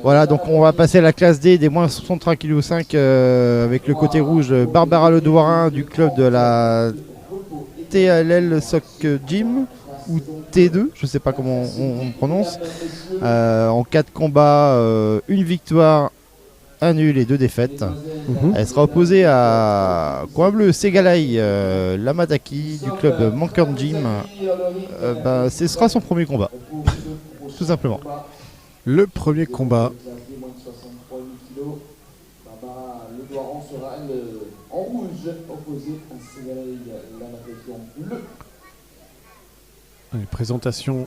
Voilà, donc on va passer à la classe D des moins 63 kg 5 avec le côté rouge Barbara Ledouarin du club de la TLL Soc Gym ou T2, je sais pas comment on prononce. En 4 combats, une victoire, un nul et 2 défaites. Elle sera opposée à Coin Bleu Segalai Lamadaki du club de Mankan Gym. Ce sera son premier combat, tout simplement. Le premier combat. Allez, présentation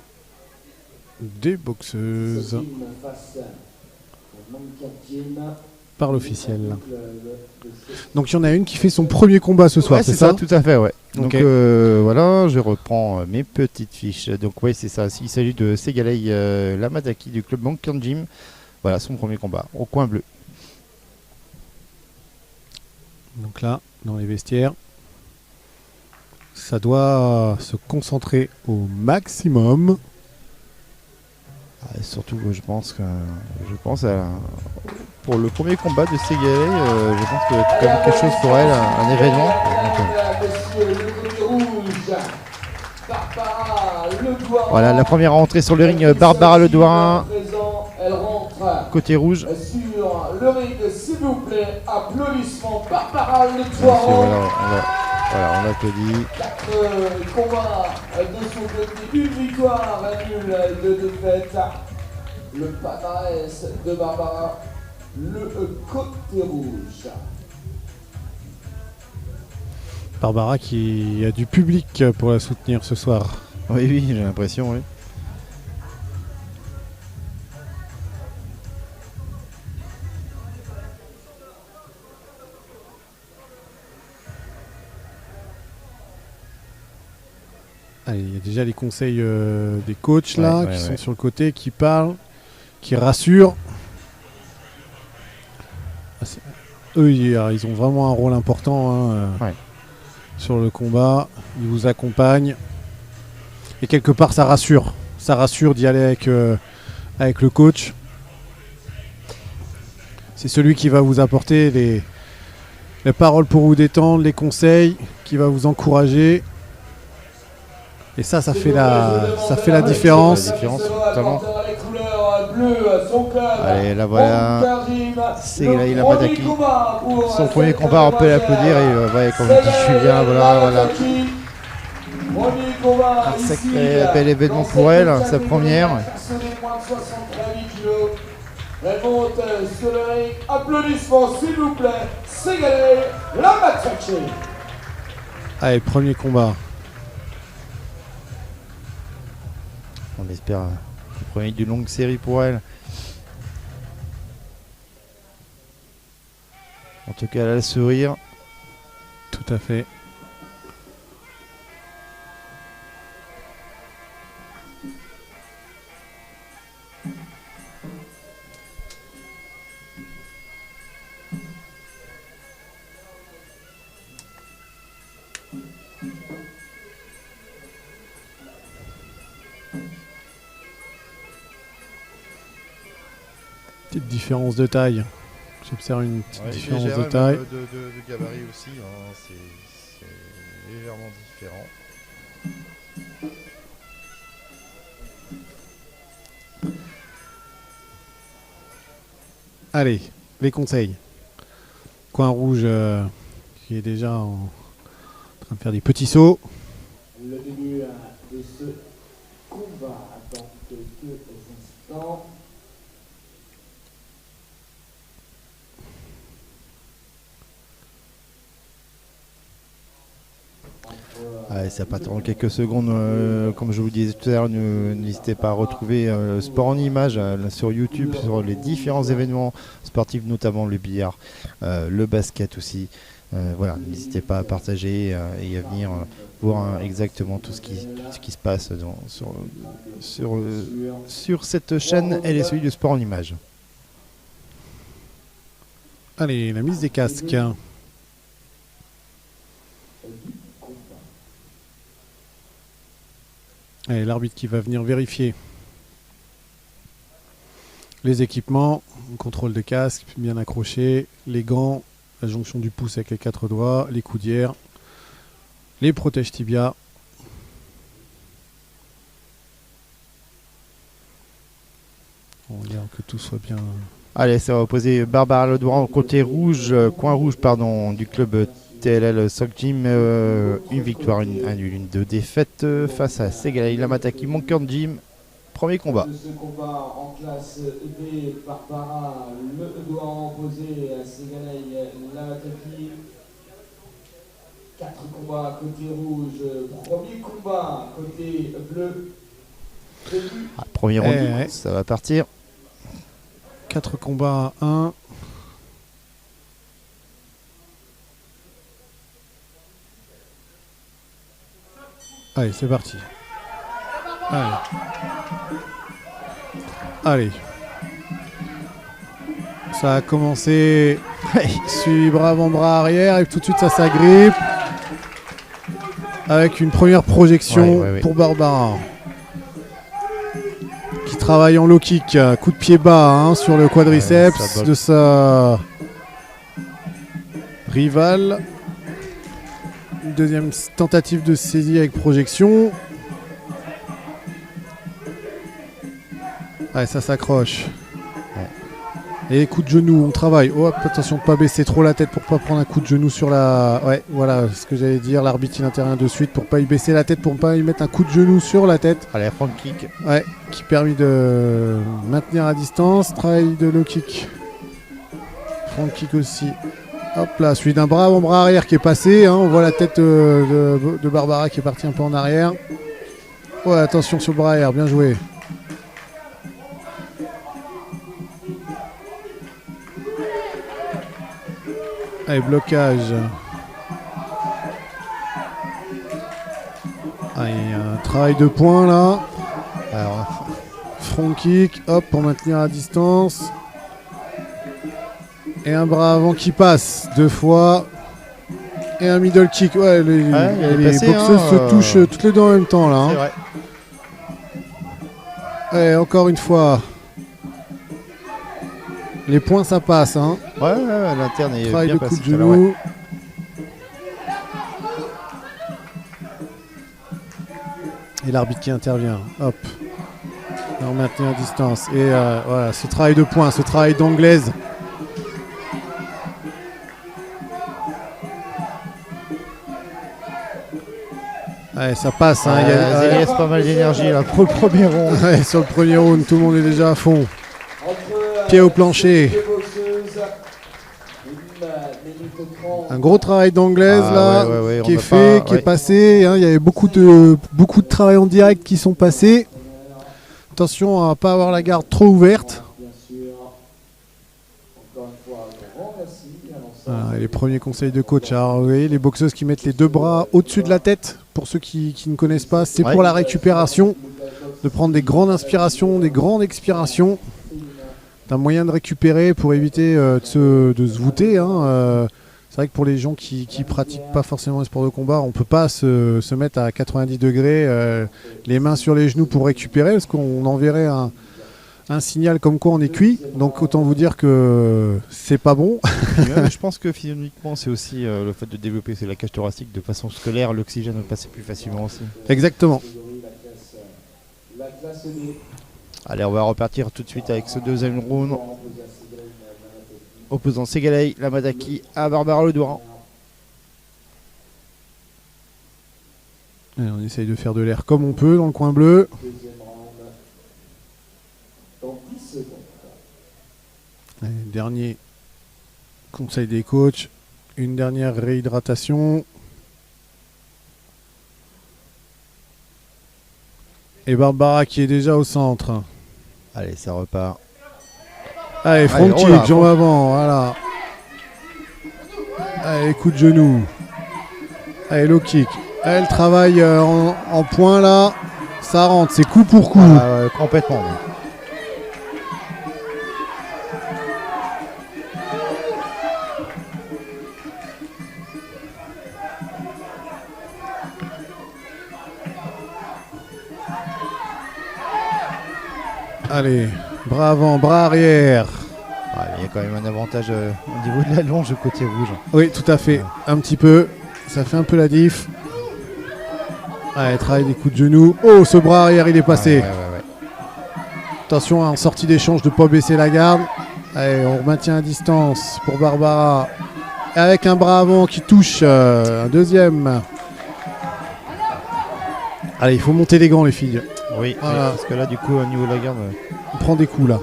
des boxeuses par l'officiel. Donc il y en a une qui fait son premier combat ce soir, Ouais, c'est ça? tout à fait, ouais. Donc Ok. voilà, je reprends mes petites fiches. Donc ouais, c'est ça. Il s'agit de Segalei Lamadaki du club Mankan Gym. Voilà son premier combat au coin bleu. Donc là, dans les vestiaires, ça doit se concentrer au maximum. Surtout, je pense pour le premier combat de Segalei, je pense que c'est quand même quelque chose pour elle, un événement. Voilà, la première entrée sur le ring, Barbara Ledouarin, côté rouge. Sur le ring, s'il vous plaît, applaudissements Barbara Ledouarin. Voilà, on applaudit. 4 combats de son côté, une victoire, un nul, 2 défaites. Le palmarès de Barbara, le côté rouge. Barbara qui a du public pour la soutenir ce soir. Oui, j'ai l'impression, oui. Allez, il y a déjà les conseils des coachs là, qui sont sur le côté, qui parlent, qui rassurent. Eux, ils ont vraiment un rôle important sur le combat. Ils vous accompagnent. Et quelque part, ça rassure. Ça rassure d'y aller avec le coach. C'est celui qui va vous apporter les paroles pour vous détendre, les conseils, qui va vous encourager. Et ça fait la différence. Allez, là voilà, Segalei Lamadaki. Son premier combat, on peut l'applaudir. Et comme dit Julien, voilà. Un sacré bel événement pour elle, sa première. Elle monte sur le ring. Applaudissements s'il vous plaît. Segalei Lamadaki. Allez, premier combat. On espère le premier d'une longue série pour elle. En tout cas, elle a le sourire. Tout à fait. Petite différence de taille. J'observe une petite différence de taille. De gabarit aussi, hein, c'est légèrement différent. Allez, les conseils. Coin rouge qui est déjà en train de faire des petits sauts. Le début de ce combat dans quelques instants. Allez, ça pas attendre quelques secondes. Comme je vous disais tout à l'heure, n'hésitez pas à retrouver Sport en Images sur YouTube, sur les différents événements sportifs, notamment le billard, le basket aussi. Voilà, n'hésitez pas à partager et à venir voir exactement tout ce qui se passe sur cette chaîne et les celui de Sport en Images. Allez, la mise des casques. Allez, l'arbitre qui va venir vérifier Les équipements, contrôle de casque, bien accroché, les gants, la jonction du pouce avec les 4 doigts, les coudières, les protèges tibia. On regarde que tout soit bien. Allez, ça va opposer Barbara Ledouran au côté rouge, coin rouge pardon, du club TLL Sock Gym. Une victoire, un nul, une 2 défaites face à Segalei Lamataki Moncur Gym. Premier combat. De ce combat en classe B, Barbara Ledouran opposé à Segalei Lamataki. 4 combats côté rouge, premier combat côté bleu. Premier round, ça va partir. 4 combats à 1. Allez, c'est parti. Allez. Ça a commencé. Suivi bras avant bras arrière et tout de suite ça s'agrippe. Avec une première projection pour Barbara. Qui travaille en low kick. Coup de pied bas sur le quadriceps de sa rivale. Une deuxième tentative de saisie avec projection. Ouais, ça s'accroche. Et coup de genou, on travaille. Oh, attention de ne pas baisser trop la tête pour pas prendre un coup de genou sur la... Ouais, voilà ce que j'allais dire. L'arbitre il intervient de suite pour pas y baisser la tête, pour pas y mettre un coup de genou sur la tête. Allez, front kick. Ouais, qui permet de maintenir à distance. Travail de low kick. Front kick aussi. Hop là, suivi d'un bras avant bras arrière qui est passé. On voit la tête de Barbara qui est partie un peu en arrière. Ouais, attention sur le bras arrière, bien joué. Allez, blocage. Allez, un travail de poing là. Alors, front kick, hop, pour maintenir à distance. Et un bras avant qui passe 2 fois. Et un middle kick. Ouais, les boxeuses se touchent toutes les deux en même temps là. C'est vrai. Allez, encore une fois. Les points ça passe. Ouais, l'interne est travail bien de passé. coup de genou. Et l'arbitre qui intervient. Hop. On maintient à distance. Et voilà, ce travail de poing, ce travail d'anglaise. Ouais, ça passe. Il y a pas mal d'énergie là pour le premier round. Ouais, sur le premier round, tout le monde est déjà à fond. Pied au plancher. Un gros travail d'anglaise là, qui est fait, qui est passé. Il y avait beaucoup de travail en direct qui sont passés. Attention à ne pas avoir la garde trop ouverte. Voilà, les premiers conseils de coach. Alors, vous voyez, les boxeuses qui mettent les 2 bras au-dessus de la tête, pour ceux qui ne connaissent pas, c'est pour la récupération, de prendre des grandes inspirations, des grandes expirations. C'est un moyen de récupérer pour éviter de se voûter. C'est vrai que pour les gens qui pratiquent pas forcément les sports de combat, on ne peut pas se mettre à 90 degrés, les mains sur les genoux pour récupérer, parce qu'on enverrait un signal comme quoi on est cuit. Donc autant vous dire que c'est pas bon. Je pense que physiologiquement c'est aussi le fait de développer la cage thoracique de façon scolaire, l'oxygène va passer plus facilement aussi. Exactement. Allez, on va repartir tout de suite avec ce deuxième round opposant Segalei Lamataki à Barbara Ledouran. On essaye de faire de l'air comme on peut dans le coin bleu. Allez, dernier conseil des coachs, une dernière réhydratation. Et Barbara qui est déjà au centre. Allez, ça repart. Allez, front kick, jambe avant, voilà. Allez, coup de genou. Allez, low kick. Elle travaille en point là. Ça rentre, c'est coup pour coup. Complètement. Allez, Bras avant, bras arrière. Ah, il y a quand même un avantage au niveau de la longe côté rouge. Oui, tout à fait. Un petit peu. Ça fait un peu la diff. Allez, travaille des coups de genoux. Oh, ce bras arrière, il est passé. Ouais. Attention, en sortie d'échange, de ne pas baisser la garde. Allez, on maintient à distance pour Barbara. Avec un bras avant qui touche. Un deuxième. Allez, il faut monter les gants, les filles. Oui, voilà. parce que là, du coup, au niveau de la garde... On prend des coups, là.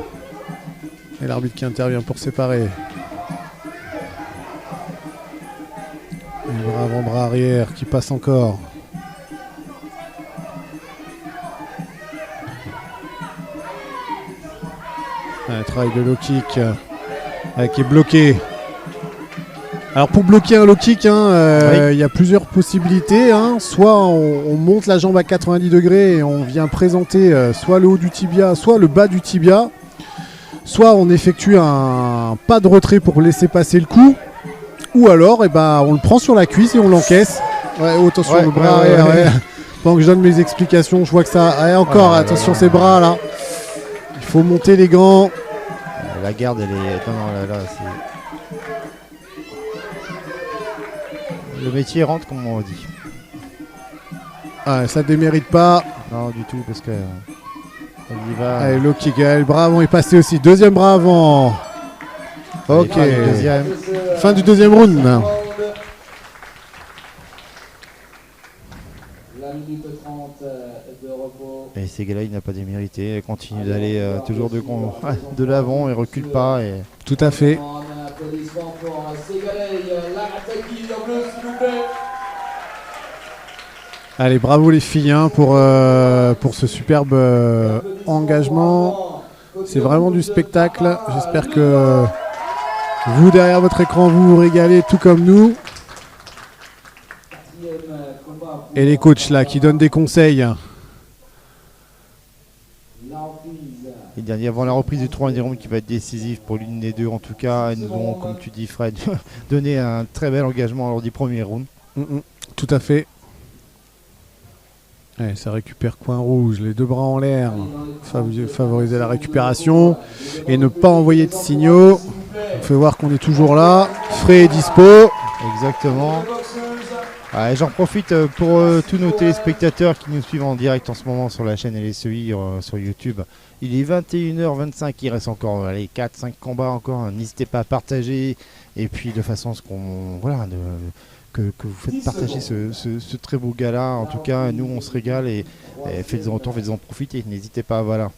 Et l'arbitre qui intervient pour séparer. Et bras avant, bras arrière qui passe encore. Un travail de low kick qui est bloqué. Alors pour bloquer un low kick, il y a plusieurs possibilités. Soit on monte la jambe à 90 degrés et on vient présenter soit le haut du tibia, soit le bas du tibia. Soit on effectue un pas de retrait pour laisser passer le coup. Ou alors on le prend sur la cuisse et on l'encaisse. Ouais, attention, le bras arrière. Ouais. Pendant que je donne mes explications, je vois que ça... Allez, encore, attention ces bras là. Il faut monter les gants. La garde, elle est... Non, là, c'est... Le métier rentre, comme on dit. Ça démérite pas. Non, du tout, parce que... Il y va. Allez, low kick. Le bras avant est passé aussi. Deuxième bras avant. Ok. Fin du deuxième round. La minute 30 de repos. Et Segala, il n'a pas démérité. Il continue d'aller toujours de l'avant. Il recule pas. Et... Tout à fait. Un applaudissement pour Segalei, Larataki en bleu, s'il vous plaît. Allez, bravo les filles pour ce superbe engagement. C'est vraiment du spectacle. J'espère que vous, derrière votre écran, vous vous régalez tout comme nous. Et les coachs là qui donnent des conseils. Et dernier avant la reprise du 3 round qui va être décisif pour l'une des deux en tout cas. Ils nous ont, comme tu dis Fred, donné un très bel engagement lors du premier round. Tout à fait. Allez, ça récupère coin rouge, les deux bras en l'air. Favoriser la récupération et ne pas envoyer de signaux. On fait voir qu'on est toujours là, frais et dispo. Exactement. J'en profite pour tous nos téléspectateurs qui nous suivent en direct en ce moment sur la chaîne LSEI sur YouTube. Il est 21h25, il reste encore 4-5 combats encore. N'hésitez pas à partager et puis de façon à ce qu'on que vous faites partager ce très beau gala. En tout cas, nous on se régale et faites-en autant, faites-en profiter. N'hésitez pas, voilà.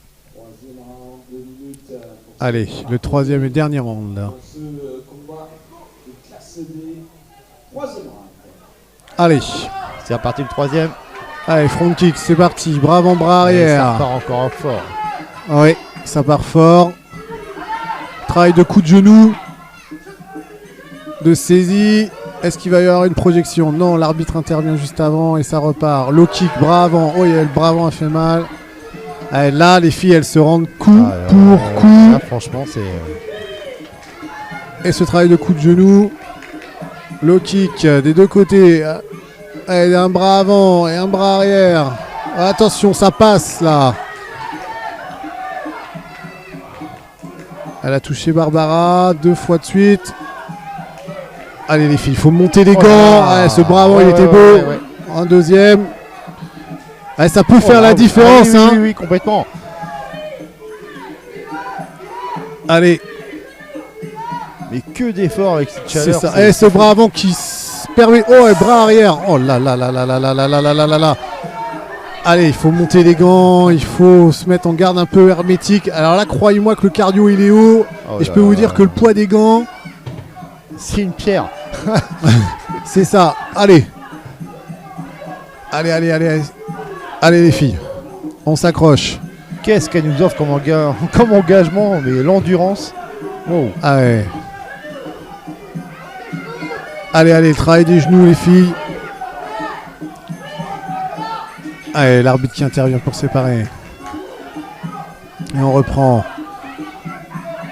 Allez, le troisième et dernier round. Allez, c'est reparti le troisième. Allez, front kick, c'est parti. Bras avant, bras arrière. Ça part encore fort. Oui, ça part fort. Travail de coup de genou, de saisie. Est-ce qu'il va y avoir une projection? Non, l'arbitre intervient juste avant et ça repart. Low kick, bras avant. Oh, le bras avant a fait mal. Allez, là, les filles, elles se rendent coup pour coup. Là, franchement, c'est... Et ce travail de coup de genou. Low kick des deux côtés. Allez, un bras avant et un bras arrière. Attention, ça passe là. Elle a touché Barbara 2 fois de suite. Allez les filles, il faut monter les gants. Allez, ce bras avant, il était beau. Un deuxième. Allez, ça peut faire la différence. Oui, complètement. Allez. Mais que d'efforts avec cette chaleur. C'est ça. Et ce bras avant qui se permet. Oh, et bras arrière. Oh là là là là là là là là là là là. Allez, il faut monter les gants, il faut se mettre en garde un peu hermétique. Alors là, croyez-moi que le cardio il est haut. Et je peux vous dire que le poids des gants, c'est une pierre. C'est ça. Allez. Allez les filles. On s'accroche. Qu'est-ce qu'elle nous offre comme engagement, mais l'endurance. Wow. Allez. Allez, le travail des genoux les filles. Allez, l'arbitre qui intervient pour séparer. Et on reprend.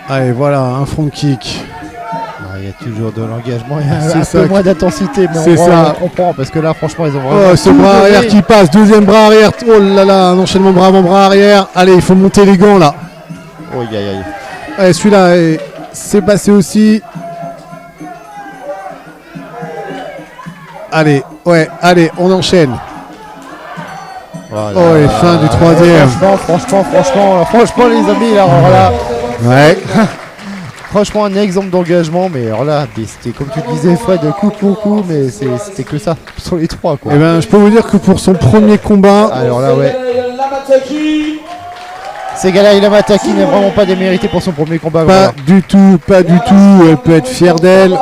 Allez, voilà, un front kick. Il y a toujours de l'engagement, il y a un peu moins d'intensité, mais on comprend parce que là, franchement, ils ont vraiment. Oh, ce bras arrière qui passe, deuxième bras arrière. Oh là là, un enchaînement bras avant, bras arrière. Allez, il faut monter les gants là. Oh, aïe, aïe, aïe. Ouais, celui-là, c'est passé aussi. Allez, allez, on enchaîne. Voilà. Oh, et fin du troisième. Franchement, les amis, alors là, Ouais. franchement, un exemple d'engagement, mais alors là, c'était comme tu disais, Fred, coup pour coup, mais c'était que ça, sur les trois, quoi. Eh ben, je peux vous dire que pour son premier combat, Alors là, ouais. Segalai Lamataki n'est vraiment pas démérité pour son premier combat. pas du tout. Elle peut être fière d'elle.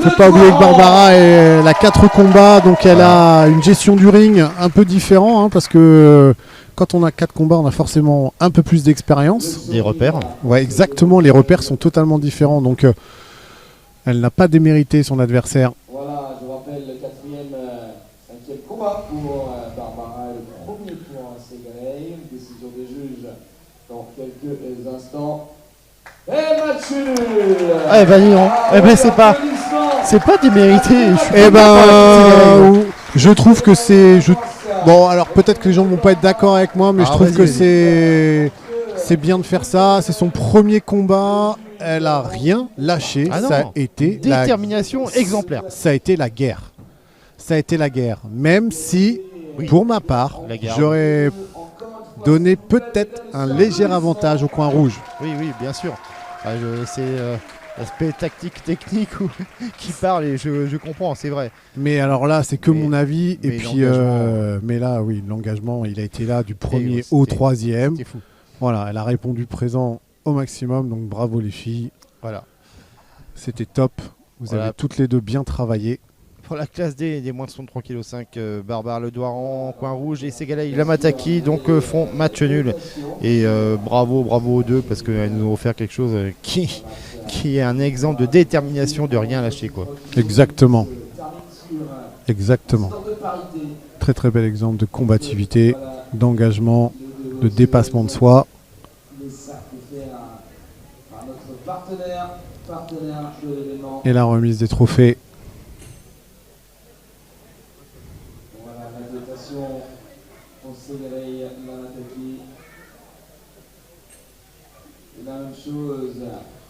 Faut pas oublier que Barbara, elle a 4 combats, donc elle a une gestion du ring un peu différente, hein, parce que quand on a 4 combats, on a forcément un peu plus d'expérience. Des repères. Ouais, exactement. Les repères sont totalement différents, donc elle n'a pas démérité son adversaire. Voilà, je rappelle le 4e, 5e combat pour Barbara, le premier pour Segalai. Décision des juges dans quelques instants. Et match nul. Eh ben, dis donc. Eh ben, c'est pas démérité. Eh ben, je trouve que c'est... Bon, alors peut-être que les gens vont pas être d'accord avec moi, mais je trouve que c'est bien de faire ça. C'est son premier combat. Elle a rien lâché. Ah non. Ça a été détermination exemplaire. Ça a été la guerre. Ça a été la guerre. Même si, Oui. pour ma part, La guerre. j'aurais donné peut-être un léger avantage au coin rouge. Oui, bien sûr. C'est l'aspect tactique, technique qui parle et je comprends, c'est vrai. Mais alors là, c'est que Mais- mon avis. Et mais puis, l'engagement- mais là, oui, l'engagement, il a été là du premier c'était- au troisième. C'est fou. Voilà, elle a répondu présent au maximum. Donc bravo les filles. Voilà. C'était top. Vous Voilà. avez toutes les deux bien travaillé. Pour la classe D des moins de 63,5 kg, Barbara Ledouaran, coin rouge, et Segalai Lamataki donc font match nul. Et bravo aux deux parce qu'elles nous ont offert quelque chose qui est un exemple de détermination, de rien lâcher, quoi. Exactement. Exactement. Très très bel exemple de combativité, d'engagement, de dépassement de soi. Le sac est fait par notre partenaire de l'événement. Et la remise des trophées. Voilà la dotation pour Segalai Lamataki. Et la même chose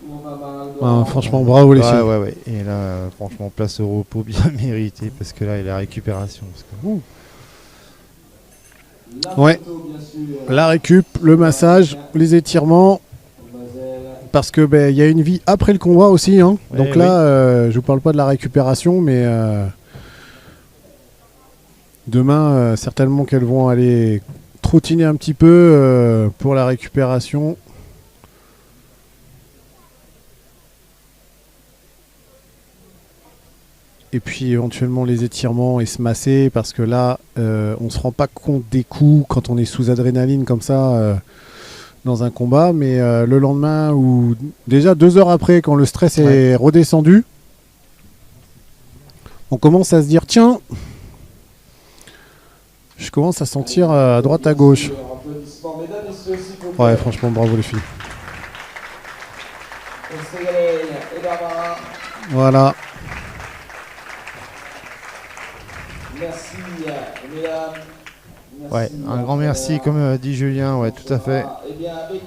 pour Barbara Ledouaran. Franchement, bravo les filles. Ouais. Et là, franchement, place au repos bien mérité parce que là, il y a la récupération. Parce que, La Ouais. photo, bien sûr. La récup, le massage, les étirements. Mademoiselle. Parce que il y a une vie après le combat aussi. Hein. Ouais, Donc là, je vous parle pas de la récupération, mais demain, certainement qu'elles vont aller trottiner un petit peu pour la récupération. Et puis éventuellement les étirements et se masser, parce que là, on se rend pas compte des coups quand on est sous adrénaline comme ça dans un combat, mais le lendemain ou déjà 2 heures après, quand le stress est redescendu, on commence à se dire tiens, je commence à sentir à droite à gauche. Applaudissements, mesdames, messieurs, s'il vous plaît. Ouais, franchement, bravo les filles. Pour Segalai et Barbara. Voilà. Merci, mesdames. Merci. ouais, un grand merci, comme dit Julien, ouais, tout à fait. Et bien, avec